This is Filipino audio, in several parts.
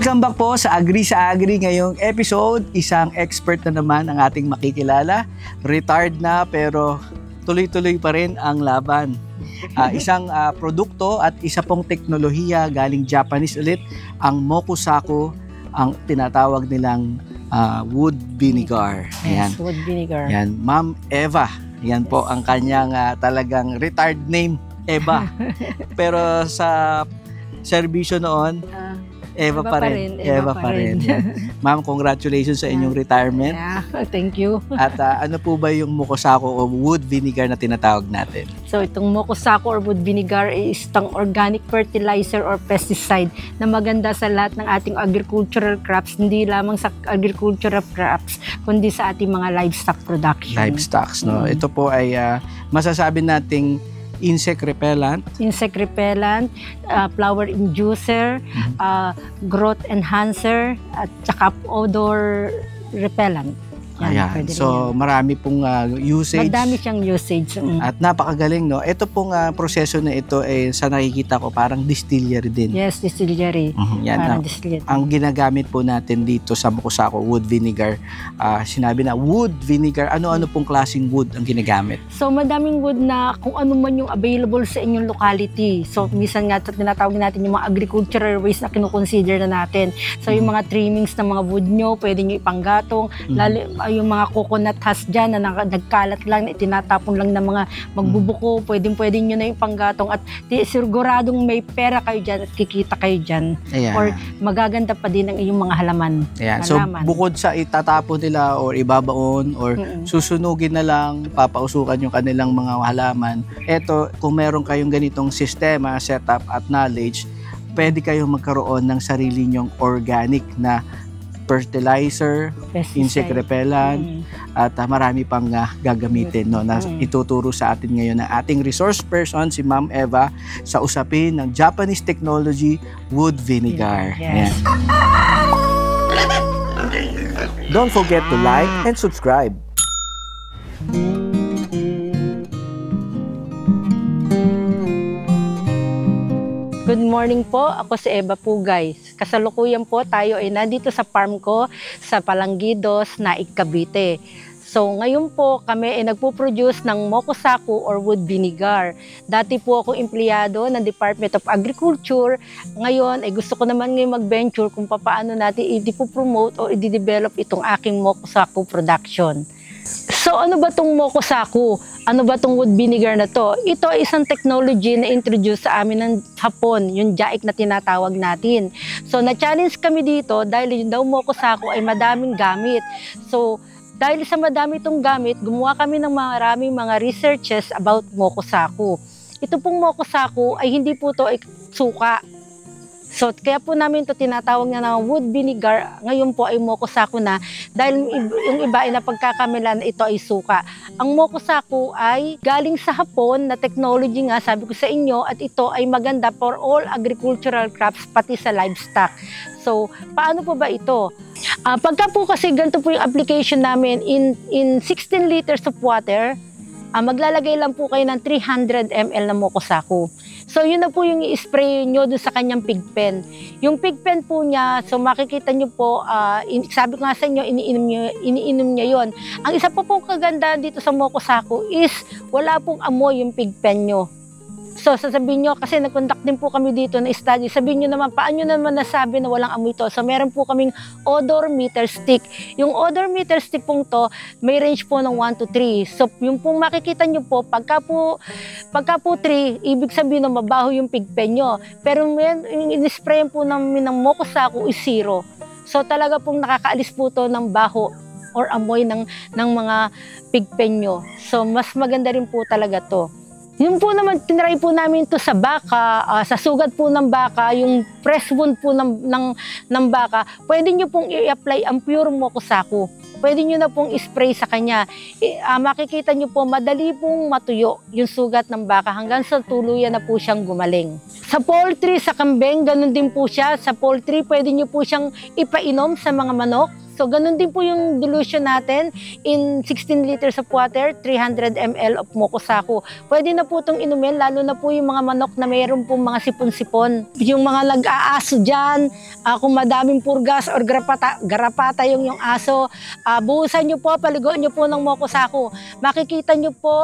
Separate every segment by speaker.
Speaker 1: Welcome back po sa Agri ngayong episode. Isang expert na naman ang ating makikilala. Retired na pero tuloy-tuloy pa rin ang laban. Isang produkto at isa pong teknolohiya galing Japanese ulit, ang Mokusaku, ang tinatawag nilang wood vinegar. Ayan.
Speaker 2: Yes, wood vinegar.
Speaker 1: Ayan, Ma'am Eva. Yan po ang kanyang talagang retired name, Eva. Pero sa serbisyo noon, Eva pa rin. Eva pa rin. Ma'am, congratulations sa inyong retirement.
Speaker 2: Yeah, thank you.
Speaker 1: At ano po ba yung Mokusaku o wood vinegar na tinatawag natin?
Speaker 2: So itong Mokusaku or wood vinegar is isang organic fertilizer or pesticide na maganda sa lahat ng ating agricultural crops, hindi lamang sa agricultural crops, kundi sa ating mga livestock production.
Speaker 1: Livestock, no? Ito po ay masasabi nating insect repellent, flower inducer, growth enhancer, at saka odor repellent. Ayan. So marami pong usage.
Speaker 2: Madami siyang usage.
Speaker 1: At napakagaling, no? Ito pong proseso na ito sa nakikita ko parang distillery din.
Speaker 2: Yes, distillery.
Speaker 1: Yan,
Speaker 2: parang distillery.
Speaker 1: Ang ginagamit po natin dito sa Mokusaku wood vinegar, sinabi na wood vinegar, ano-ano pong klaseng wood ang ginagamit?
Speaker 2: So madaming wood na kung ano man yung available sa inyong locality. So minsan nga tinatawag natin yung mga agricultural waste na kinukonsider na natin. So yung mga trimmings ng mga wood nyo, pwede nyo ipanggatong, yung mga coconut husk dyan na nagkalat lang, tinatapon lang ng mga magbubuko, pwede nyo na yung panggatong at siguradong may pera kayo dyan at kikita kayo dyan.
Speaker 1: Ayan.
Speaker 2: Or magaganda pa din ang iyong mga halaman.
Speaker 1: Ayan. So bukod sa itatapon nila or ibabaon or susunugin na lang, papausukan yung kanilang mga halaman, eto, kung meron kayong ganitong sistema, setup at knowledge, pwede kayong magkaroon ng sarili nyong organic na fertilizer, insect repellent, at marami pang gagamitin, no, na ituturo sa atin ngayon ng ating resource person, si Ma'am Eva, sa usapin ng Japanese technology, wood vinegar.
Speaker 2: Yes.
Speaker 1: Don't forget to like and subscribe.
Speaker 2: Good morning po, ako si Eva Pugay. Kasalukuyan po tayo ay nandito sa farm ko sa Palangidos, Naik, Cavite. So ngayon po kami ay nagpo-produce ng Mokusaku or wood vinegar. Dati po ako empleyado ng Department of Agriculture. Ngayon ay gusto ko naman ngayon mag-venture kung paano natin i-promote o i-develop itong aking Mokusaku production. So ano ba itong Mokusaku? Ano ba itong wood vinegar na to? Ito ay isang technology na introduce sa amin ng Hapon, yung JAIC na tinatawag natin. So na-challenge kami dito dahil yung daw Mokusaku ay madaming gamit. So dahil sa madami itong gamit, gumawa kami ng maraming mga researches about Mokusaku. Ito pong Mokusaku ay hindi po ito ay suka. So, kaya po namin ito tinatawag na wood vinegar. Ngayon po ay Mokusaku na dahil yung iba ay napagkakamilan na ito ay suka. Ang Mokusaku ay galing sa Hapon na technology nga, sabi ko sa inyo, at ito ay maganda for all agricultural crops, pati sa livestock. So, paano po ba ito? Pagka po kasi ganito po yung application namin in 16 liters of water, maglalagay lang po kayo ng 300 ml na Mokusaku. So yun na po yung i-spray nyo dun sa kanyang pig pen. Yung pig pen po niya, so makikita nyo po, sabi ko nga sa inyo, iniinom niya yon. Ang isa po pong kagandahan dito sa Mokusaku is wala pong amoy yung pig pen nyo. So sasabihin nyo, kasi nag-conduct din po kami dito na study, sabihin nyo naman, paano naman nasabi na walang amoy to? So meron po kaming odor meter stick. Yung odor meter stick pong to, may range po ng 1 to 3. So yung pong makikita nyo po, pagka po 3, ibig sabihin na mabaho yung pig pen nyo. Pero yung in-spray po namin ng Mokusaku is 0. So talaga pong nakakaalis po to ng baho or amoy ng mga pig pen nyo. So mas maganda rin po talaga to. Yung po naman, tinry po namin ito sa baka, sa sugat po ng baka, yung fresh wound po ng baka, pwede nyo pong i-apply ang pure Mokusaku. Pwede nyo na pong spray sa kanya. Makikita nyo po, madali pong matuyo yung sugat ng baka hanggang sa tuluyan na po siyang gumaling. Sa poultry, sa kambing, ganun din po siya. Sa poultry, pwede nyo po siyang ipainom sa mga manok. So ganun din po yung dilution natin in 16 liters of water, 300 ml of mokusaku. Pwede na po itong inumin, lalo na po yung mga manok na mayroon po mga sipon-sipon. Yung mga nag-aaso dyan, kung madaming purgas or garapata yung aso, buhusan nyo po, paliguan nyo po ng mokusaku. Makikita nyo po,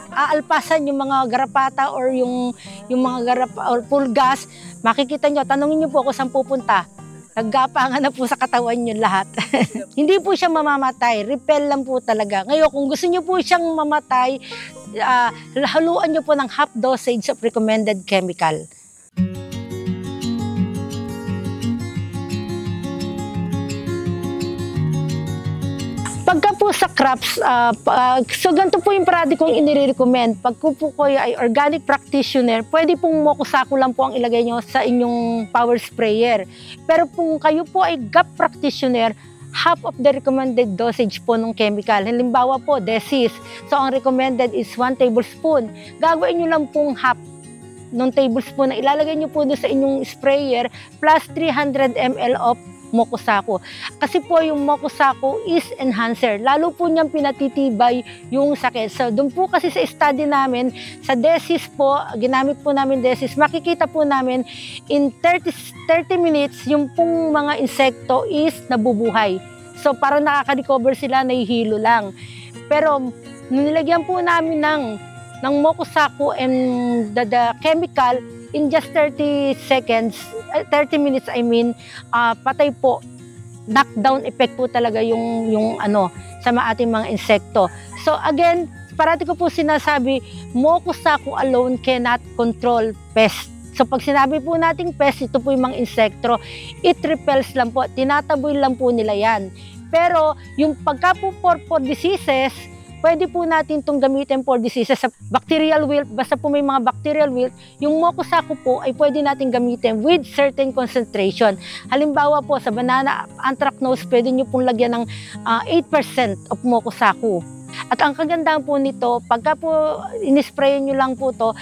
Speaker 2: aalpasan yung mga garapata or yung mga or pulgas. Makikita nyo, tanongin nyo po kung saan pupunta. Naggapangan na po sa katawan nyo lahat. Hindi po siya mamamatay, repel lang po talaga. Ngayon, kung gusto nyo po siyang mamatay, haluan nyo po ng half dosage of recommended chemical. Pagka po sa crops, so ganito po yung parati kong inire-recommend. Pag po kayo ay organic practitioner, pwede pong mokusaku lang po ang ilagay nyo sa inyong power sprayer. Pero kung kayo po ay GAP practitioner, half of the recommended dosage po ng chemical. Halimbawa po, Desis. So ang recommended is 1 tablespoon. Gagawin nyo lang pong half ng tablespoon na ilalagay nyo po doon sa inyong sprayer plus 300 ml of mokusaku. Kasi po yung mokusaku is enhancer. Lalo po niyang pinatitibay yung sakit. So doon po kasi sa study namin, sa Desis po, ginamit po namin Desis, makikita po namin in 30 minutes yung pong mga insekto is nabubuhay. So parang nakaka-recover sila, nahihilo lang. Pero nilagyan po namin ng mokusaku and the chemical, in just 30 minutes, patay po. Knockdown effect po talaga yung sa ating mga insekto. So again, parati ko po sinasabi, mokusaku alone cannot control pest. So pag sinabi po nating pest, ito po yung mga insekto, it repels lang po, tinataboy lang po nila yan. Pero yung pagka po for diseases, pwede po natin itong gamitin for diseases sa bacterial wilt. Basta po may mga bacterial wilt, yung mokusaku po ay pwede natin gamitin with certain concentration. Halimbawa po sa banana anthracnose, pwede nyo pong lagyan ng 8% of mokusaku. At ang kagandahan po nito, pagka po inispray nyo lang po to,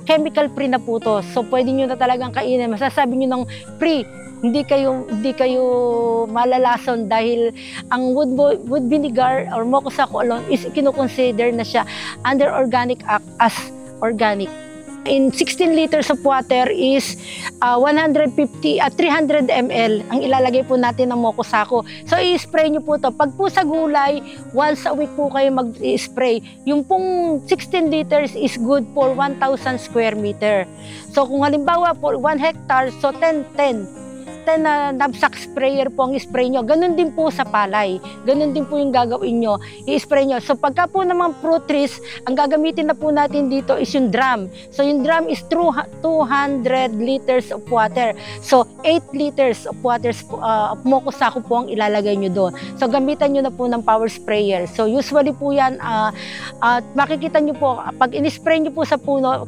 Speaker 2: chemical free na po to. So pwede nyo na talagang kainin. Masasabi nyo ng free. Hindi kayo malalason dahil ang wood vinegar or mokusaku alone is kino-consider na siya under Organic Act as organic. In 16 liters of water is 300 ml ang ilalagay po natin ng mokusaku. So i-spray nyo po to. Pag po sa gulay, once a week po kayo mag-spray. Yung pong 16 liters is good for 1,000 square meter. So kung halimbawa po 1 hectare, so 10 na knapsack sprayer po ang spray nyo. Ganun din po sa palay. Ganun din po yung gagawin nyo. I-spray nyo. So pagka po naman fruit trees, ang gagamitin na po natin dito is yung drum. So yung drum is 200 liters of water. So 8 liters of water of mokusaku po ang ilalagay nyo doon. So gamitan nyo na po ng power sprayer. So usually po yan, makikita nyo po, pag in-spray nyo po sa puno,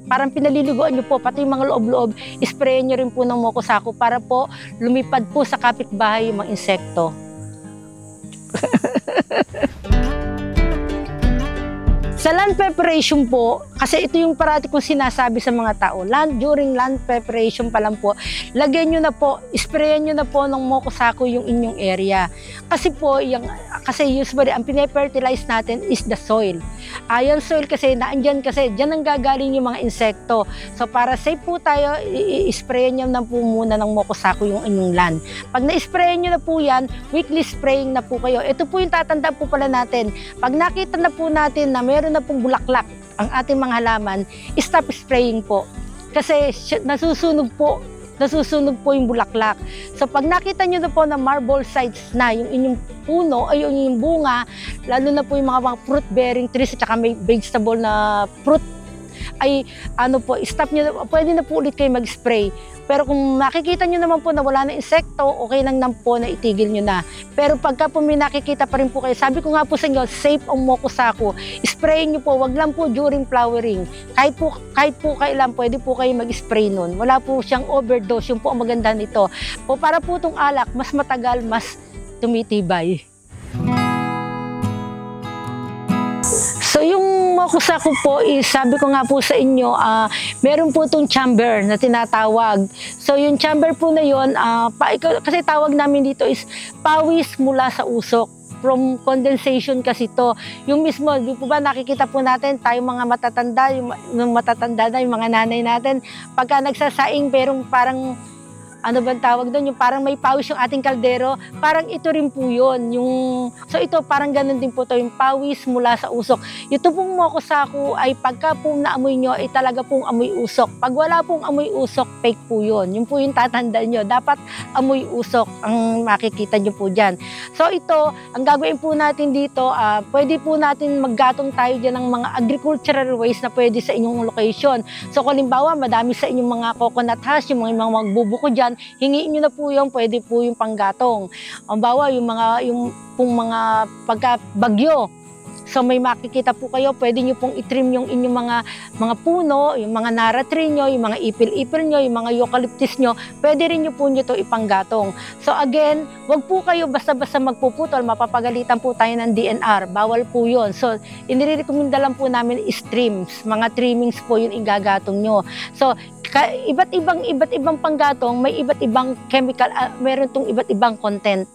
Speaker 2: parang pinaliliguan nyo po, pati yung mga loob-loob, isprayan nyo rin po ng mokusaku para po lumipad po sa kapitbahay yung mga insekto. Sa land preparation po, kasi ito yung parati kong sinasabi sa mga tao, during land preparation pa lang po, lagyan nyo na po, sprayan nyo na po ng mokusaku yung inyong area. Kasi po, kasi usually, ang pinafertilize natin is the soil. Yung soil kasi, naandyan kasi, dyan ang gagaling yung mga insekto. So para safe po tayo, i-sprayan nyo na po muna ng mokusaku yung inyong land. Pag na-sprayan nyo na po yan, weekly spraying na po kayo. Ito po yung tatandaan po pala natin. Pag nakita na po natin na meron na pong bulaklak ang ating mga halaman, stop spraying po. Kasi nasusunog po yung bulaklak. So pag nakita nyo na po na marble sides na yung inyong puno, ay yung inyong bunga, lalo na po yung mga fruit bearing trees at saka may vegetable na fruit, ay stop nyo, pwede na po ulit kayo mag-spray. Pero kung nakikita nyo naman po na wala na insekto, okay lang naman po na itigil nyo na. Pero pagka po may nakikita pa rin po kayo, sabi ko nga po sa inyo, safe ang mokusaku. Sprayin nyo po, wag lang po during flowering. Kahit po kailan, pwede po kayo mag-spray nun. Wala po siyang overdose, yung po ang maganda nito. Para po itong alak, mas matagal, mas tumitibay. So yung mokusaku po is, sabi ko nga po sa inyo, meron po itong chamber na tinatawag. So yung chamber po na yun, kasi tawag namin dito is pawis mula sa usok. From condensation kasi to. Yung mismo, di po ba nakikita po natin, tayo mga matatanda, yung matatanda na, yung mga nanay natin, pagka nagsasaing, pero parang ano bang tawag doon, yung parang may pawis yung ating kaldero, parang ito rin po yun. So ito, parang ganun din po to, yung pawis mula sa usok. Ito pong mokusaku ay pagka po naamoy nyo, ay talaga pong amoy usok. Pag wala pong amoy usok, fake po yun. Yun po yung tatandaan nyo. Dapat amoy usok ang makikita nyo po dyan. So ito, ang gagawin po natin dito, pwede po natin maggatong tayo dyan ng mga agricultural waste na pwede sa inyong location. So kung halimbawa, madami sa inyong mga coconut husk, yung mga magbubuko dyan, hingiin nyo na po yung pwede po yung panggatong. Ang bawa, yung mga pagkabagyo. So may makikita po kayo, pwede nyo pong itrim yung inyong mga puno, yung mga nara tree nyo, yung mga ipil-ipil nyo, yung mga eucalyptus nyo, pwede rin nyo po nyo to ipanggatong. So again, wag po kayo basta-basta magpuputol, mapapagalitan po tayo ng DNR, bawal po yun. So inirekomenda lang po namin is trims, mga trimmings po yung igagatong nyo. So iba't ibang panggatong, may iba't ibang chemical, meron tong iba't ibang content.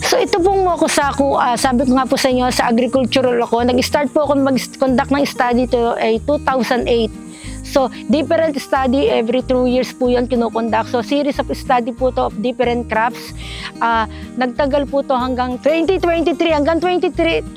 Speaker 2: So ito pong mokusaku, sabi ko nga po sa inyo, sa agricultural ako, nag-start po ako mag-conduct ng study to ay 2008. So, different study, every 2 years po yan kinukonduct. So, series of study po to of different crops. Nagtagal po to hanggang 2023, hanggang 2023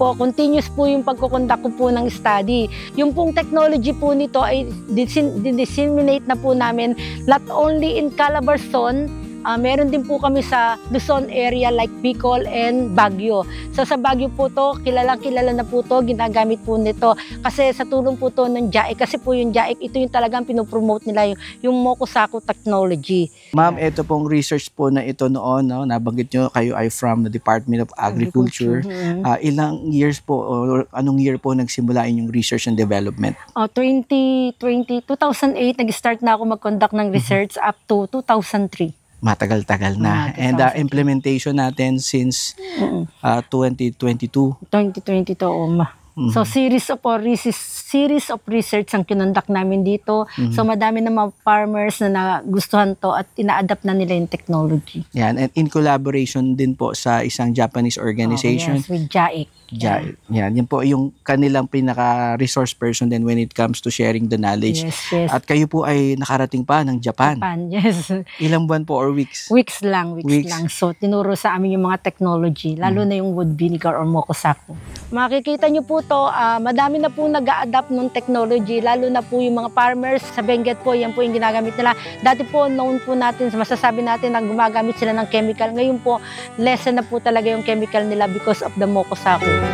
Speaker 2: po, continuous po yung pagkukonduct ko po ng study. Yung pong technology po nito ay disseminate na po namin not only in Calabarzon, meron din po kami sa Luzon area like Bicol and Baguio. So sa Baguio po to, kilala na po to, ginagamit po nito. Kasi sa tulong po to ng JAIC, kasi po yung JAIC, ito yung talagang pinopromote nila, yung mokusaku technology.
Speaker 1: Ma'am, ito pong research po na ito noon, no? Nabanggit nyo kayo ay from the Department of Agriculture. Ilang years po, or anong year po nagsimula yung research and development? 2008,
Speaker 2: nag-start na ako mag-conduct ng research up to 2003.
Speaker 1: Matagal-tagal na. And implementation natin since 2022.
Speaker 2: 2022, So series of research ang kinonduct namin dito. So madami na mga farmers na nagustuhan to at ina-adapt na nila yung technology.
Speaker 1: Yan, and in collaboration din po sa isang Japanese organization.
Speaker 2: Yes, with JAIC.
Speaker 1: Yan po yung kanilang pinaka-resource person din when it comes to sharing the knowledge.
Speaker 2: Yes.
Speaker 1: At kayo po ay nakarating pa ng Japan.
Speaker 2: Yes.
Speaker 1: Ilang buwan po or weeks?
Speaker 2: Weeks lang. So tinuro sa amin yung mga technology, lalo na yung wood vinegar or mokusaku. Makikita nyo po to, madami na po nag-a-adapt ng technology, lalo na po yung mga farmers sa Benguet po, yan po yung ginagamit nila. Dati po, known po natin, masasabi natin na gumagamit sila ng chemical. Ngayon po, lessen na po talaga yung chemical nila because of the mokusaku.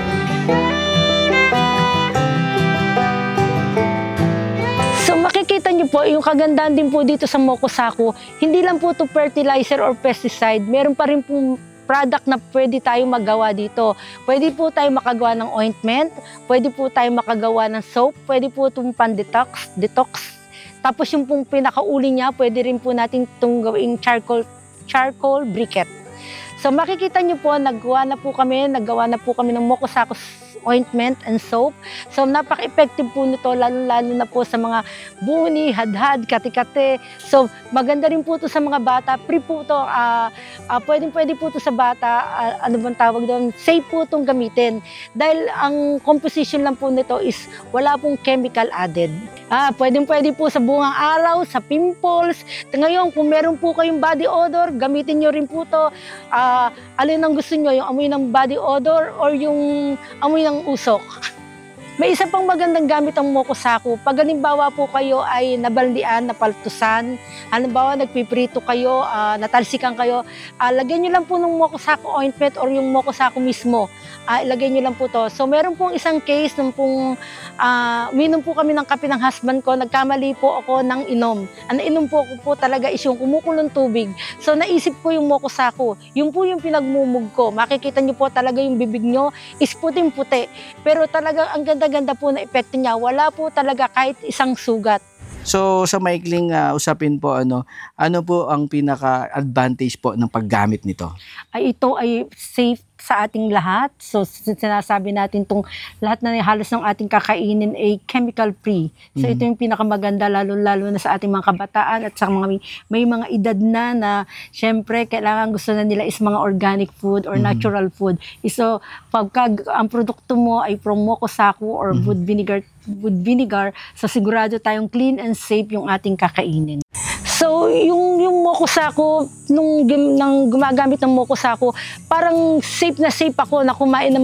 Speaker 2: So makikita nyo po, yung kagandahan din po dito sa mokusaku, hindi lang po to fertilizer or pesticide, meron pa rin po product na pwede tayo magawa dito. Pwede po tayo makagawa ng ointment, pwede po tayo makagawa ng soap, pwede po itong pan-detox. Tapos yung pong pinakauli niya, pwede rin po natin itong gawing charcoal briquette. So makikita nyo po, nagawa na po kami ng mokusaku ointment and soap. So napaka-effective po nito, lalo na po sa mga buni, hadhad, kati-kati. So maganda rin po ito sa mga bata. Free po ito, pwede po ito sa bata, ano bang tawag doon, safe po itong gamitin. Dahil ang composition lang po nito is wala pong chemical added. Pwede po sa bungang araw, sa pimples. Ngayon, kung meron po kayong body odor, gamitin nyo rin po ito. Alin ang gusto nyo, yung amoy ng body odor or yung amoy ng usok. May isa pang magandang gamit ang mokusaku. Pag halimbawa po kayo ay nabaldian, napaltusan, halimbawa nagpiprito kayo, natalsikan kayo, lagyan nyo lang po ng mokusaku ointment or yung mokusaku mismo. Ilagay nyo lang po to. So meron pong isang case nung pong minom po kami ng kape ng husband ko, nagkamali po ako ng inom. Ang inom po ako po talaga is yung kumukulong tubig. So naisip ko yung mokusaku. Yung po yung pinagmumug ko. Makikita nyo po talaga yung bibig nyo is puting-puti. Pero talaga ang ganda-ganda po na epekto niya. Wala po talaga kahit isang sugat.
Speaker 1: So sa maikling usapin po, ano po ang pinaka-advantage po ng paggamit nito?
Speaker 2: Ay ito ay safe sa ating lahat. So sinasabi natin tong lahat na halos ng ating kakainin ay chemical free. So ito yung pinakamaganda lalo na sa ating mga kabataan at sa mga may mga edad na syempre kailangan gusto na nila is mga organic food or natural food. So pagka ang produkto mo ay from Mokosaku or wood vinegar, so sigurado tayong clean and safe yung ating kakainin. So, yung Mokosaku, nung gumagamit ng Mokosaku, parang safe ako na kumain ng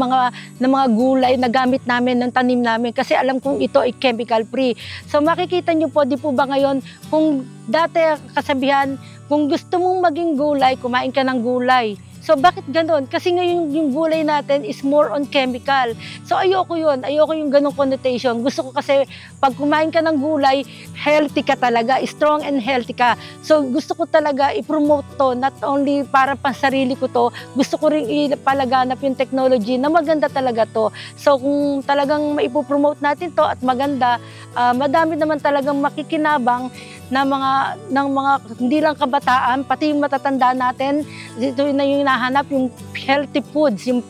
Speaker 2: mga gulay na gamit namin, ng tanim namin, kasi alam kong ito ay chemical free. So, makikita nyo po, di po ba ngayon, kung dati kasabihan, kung gusto mong maging gulay, kumain ka ng gulay. So, bakit ganon? Kasi ngayon yung gulay natin is more on chemical. So, ayoko yung ganong connotation. Gusto ko kasi, pag kumain ka ng gulay, healthy ka talaga, strong and healthy ka. So, gusto ko talaga i-promote to, not only para pansarili ko to, gusto ko rin ipalaganap yung technology na maganda talaga to. So, kung talagang maipopromote natin to at maganda, madami naman talagang makikinabang ng mga hindi lang kabataan, pati yung matatanda natin. Ito na yung hinahanap, yung healthy foods, yung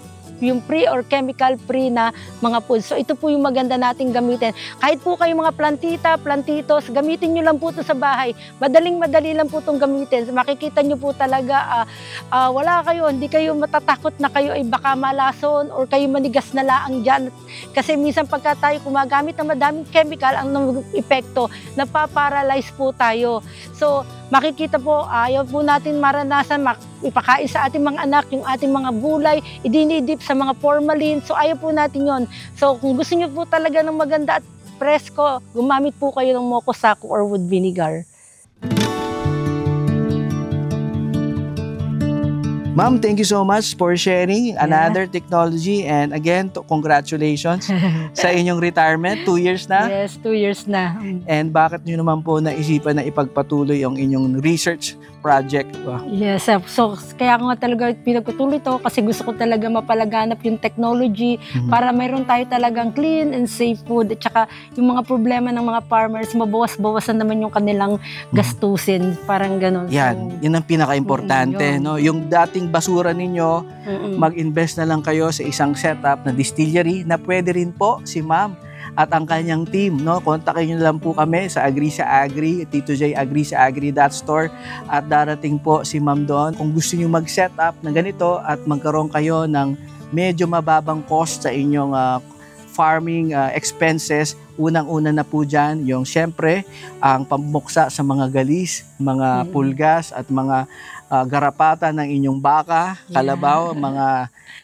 Speaker 2: free or chemical free na mga foods. So ito po yung maganda nating gamitin. Kahit po kayo mga plantitos, gamitin nyo lang po ito sa bahay. Madali lang po itong gamitin. Makikita nyo po talaga, hindi kayo matatakot na kayo ay baka malason or kayo manigas na laang dyan. Kasi minsan pagka tayo kumagamit ng madaming chemical, ang epekto, napaparalyze po tayo. So makikita po, ayaw po natin maranasan, ipakain sa ating mga anak, yung ating mga gulay, idinidip sa mga formalin. So ayaw po natin yon. So kung gusto niyo po talaga ng maganda at presko, gumamit po kayo ng Mokosaku or wood vinegar.
Speaker 1: Ma'am, thank you so much for sharing another technology, and again, congratulations sa inyong retirement. 2 years na?
Speaker 2: Yes, 2 years na.
Speaker 1: And bakit nyo naman po naisipan na ipagpatuloy ang inyong research project?
Speaker 2: Yes, so kaya ko nga talaga pinagpatuloy to kasi gusto ko talaga mapalaganap yung technology para mayroon tayo talagang clean and safe food, at saka yung mga problema ng mga farmers, mabawas-bawasan naman yung kanilang gastusin, parang ganun.
Speaker 1: Yan, yun ang pinaka-importante, no? Yung dating basura ninyo, mag-invest na lang kayo sa isang setup na distillery na pwede rin po si Ma'am at ang kanyang team, no? Kontakin nyo lang po kami sa Agri sa Agri, Tito J Agri sa Agri.store, at darating po si Ma'am doon. Kung gusto nyo mag-set up na ganito at magkaroon kayo ng medyo mababang cost sa inyong farming expenses, unang-una na po dyan yung syempre ang pambuksa sa mga galis, mga pulgas at mga garapata ng inyong baka, kalabaw,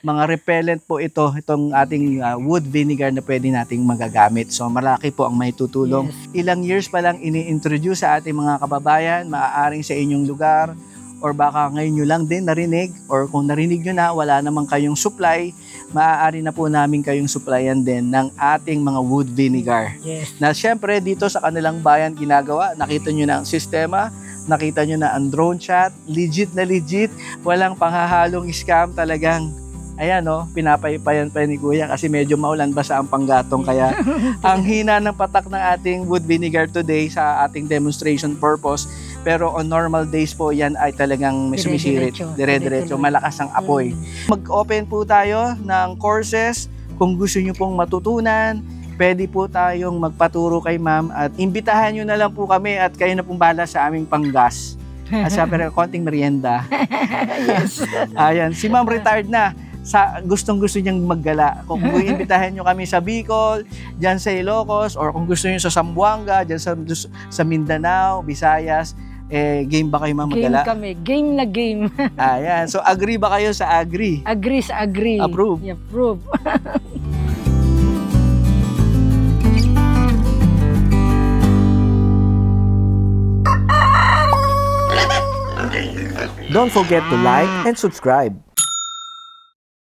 Speaker 1: mga repellent po itong ating wood vinegar na pwede nating magagamit. So malaki po ang may tutulong. Ilang years pa lang ini-introduce sa ating mga kababayan, maaaring sa inyong lugar or baka ngayon nyo lang din narinig, or kung narinig nyo na wala namang kayong supply, maaari na po namin kayong supplyan din ng ating mga wood vinegar. Na syempre dito sa kanilang bayan ginagawa, nakita nyo na ang sistema, nakita nyo na ang drone chat, legit na legit, walang panghahalong scam, talagang ayan pinapaypayan pa ni Kuya kasi medyo maulan, basa ang panggatong, kaya ang hina ng patak ng ating wood vinegar today sa ating demonstration purpose, pero on normal days po yan ay talagang may sumisirit, dire-diretso, malakas ang apoy. Mag-open po tayo ng courses kung gusto nyo pong matutunan. Pwede po tayong magpaturo kay Ma'am at imbitahan nyo na lang po kami at kayo na pong bahala sa aming panggas. At syempre, konting merienda. Ayan, si Ma'am retired na. Gustong-gusto niyang maggala. Kung iimbitahan nyo kami sa Bicol, dyan sa Ilocos, or kung gusto nyo sa Zamboanga, dyan sa Mindanao, Visayas, game ba kayo maggala?
Speaker 2: Game kami. Game na game.
Speaker 1: Ayan. So, agree ba kayo sa Agri?
Speaker 2: Agree sa Agri.
Speaker 1: Approve?
Speaker 2: Approve.
Speaker 1: Don't forget to like and subscribe.